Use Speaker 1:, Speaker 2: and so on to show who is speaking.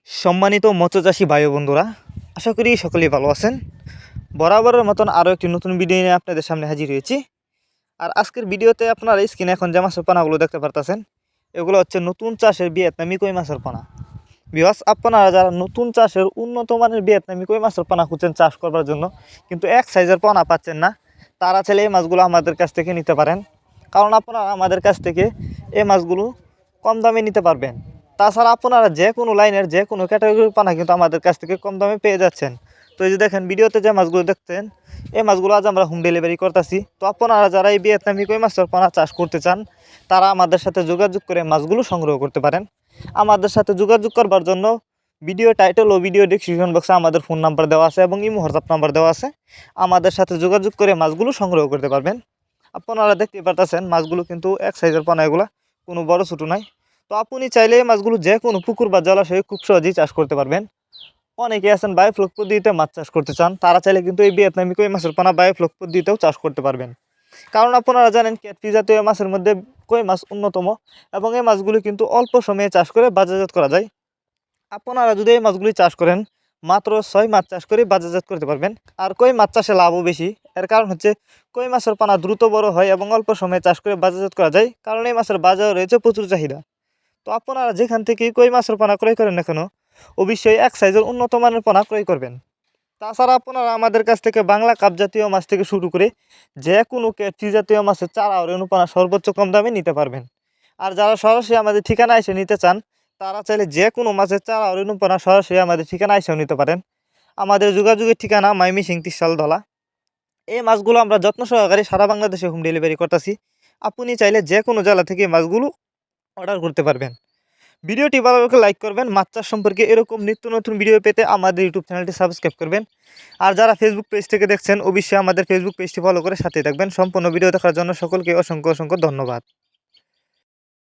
Speaker 1: সম্মানিত মৎস্যচাষী ভাই ও বন্ধুরা, আশা করি সকলেই ভালো আছেন। বরাবরের মতন আরও একটি নতুন ভিডিও নিয়ে আপনাদের সামনে হাজির হয়েছি। আর আজকের ভিডিওতে আপনারা স্ক্রিনে এখন যে মাছের পানাগুলো দেখতে পারতেছেন, এগুলো হচ্ছে নতুন চাষের ভিয়েতনামি কই মাছের পানা। বিকজ আপনারা যারা নতুন চাষের উন্নত মানের ভিয়েতনামি কই মাছের পানা খুঁজছেন চাষ করবার জন্য, কিন্তু এক সাইজের পানা পাচ্ছেন না, তারা চাইলে এই মাছগুলো আমাদের কাছ থেকে নিতে পারেন। কারণ আপনারা আমাদের কাছ থেকে এই মাছগুলো কম দামে নিতে পারবেন। তাছাড়া আপনারা যে কোনো লাইনের যে কোনো ক্যাটাগরির পানা কিন্তু আমাদের কাছ থেকে কম দামে পেয়ে যাচ্ছেন। তো এই যে দেখেন ভিডিওতে যে মাছগুলো দেখছেন, এই মাছগুলো আজ আমরা হোম ডেলিভারি করতেছি। তো আপনারা যারা এই ভিয়েতনামি কই মাছের পানা চাষ করতে চান, তারা আমাদের সাথে যোগাযোগ করে মাছগুলো সংগ্রহ করতে পারেন। আমাদের সাথে যোগাযোগ করবার জন্য ভিডিও টাইটেল ও ভিডিও ডেসক্রিপশন বক্সে আমাদের ফোন নাম্বার দেওয়া আছে এবং ইমো হোয়াটসঅ্যাপ নাম্বার দেওয়া আছে। আমাদের সাথে যোগাযোগ করে মাছগুলো সংগ্রহ করতে পারবেন। আপনারা দেখতে পারতেছেন মাছগুলো কিন্তু এক সাইজের পানা, এগুলা কোনো বড় ছোটো নাই। তো আপনি চাইলে এই মাছগুলো যে কোনো পুকুর বা জলাশয়ে খুব সহজেই চাষ করতে পারবেন। অনেকে আছেন বায়োফ্লক পদ্ধতিতে মাছ চাষ করতে চান, তারা চাইলে কিন্তু এই ভিয়েতনামি কই মাছের পানা বায়োফ্লক পদ্ধতিতেও চাষ করতে পারবেন। কারণ আপনারা জানেন ক্যাটফিশ জাতীয় মাছের মধ্যে কই মাছ অন্যতম, এবং এই মাছগুলি কিন্তু অল্প সময়ে চাষ করে বাজারজাত করা যায়। আপনারা যদি এই মাছগুলি চাষ করেন, মাত্র 6 মাছ চাষ করে বাজারজাত করতে পারবেন। আর কই মাছ চাষে লাভও বেশি। এর কারণ হচ্ছে কই মাছের পানা দ্রুত বড় হয় এবং অল্প সময়ে চাষ করে বাজারজাত করা যায়, কারণ এই মাছের বাজারে রয়েছে প্রচুর চাহিদা। তো আপনারা যেখান থেকে কই মাছের পানা ক্রয় করেন না কেন, অবশ্যই এক সাইজের উন্নত মানের পানা ক্রয় করবেন। তাছাড়া আপনারা আমাদের কাছ থেকে বাংলা কাপ জাতীয় মাছ থেকে শুরু করে যে কোনো ক্যাটফিশ জাতীয় মাছের চারা ও রেণুপানা সর্বোচ্চ কম দামে নিতে পারবেন। আর যারা সরাসরি আমাদের ঠিকানা এসে নিতে চান, তারা চাইলে যে কোনো মাছের চারা ও রেণুপানা সরাসরি আমাদের ঠিকানা এসেও নিতে পারেন। আমাদের যোগাযোগের ঠিকানা মাইমিসিং তিরশালধলা। এই মাছগুলো আমরা যত্ন সহকারে সারা বাংলাদেশে হোম ডেলিভারি করতেছি। আপনি চাইলে যে কোনো জেলা থেকে মাছগুলো অর্ডার করতে পারবেন। ভিডিওটি ভালো লাগলে লাইক করবেন। মাছ চাষ সম্পর্কে এরকম নিত্য নতুন ভিডিও পেতে আমাদের ইউটিউব চ্যানেলটি সাবস্ক্রাইব করবেন। আর যারা ফেসবুক পেজ থেকে দেখছেন, অবশ্যই আমাদের ফেসবুক পেজটি ফলো করে সাথে থাকবেন। সম্পূর্ণ ভিডিও দেখার জন্য সকলকে অসংখ্য অসংখ্য ধন্যবাদ।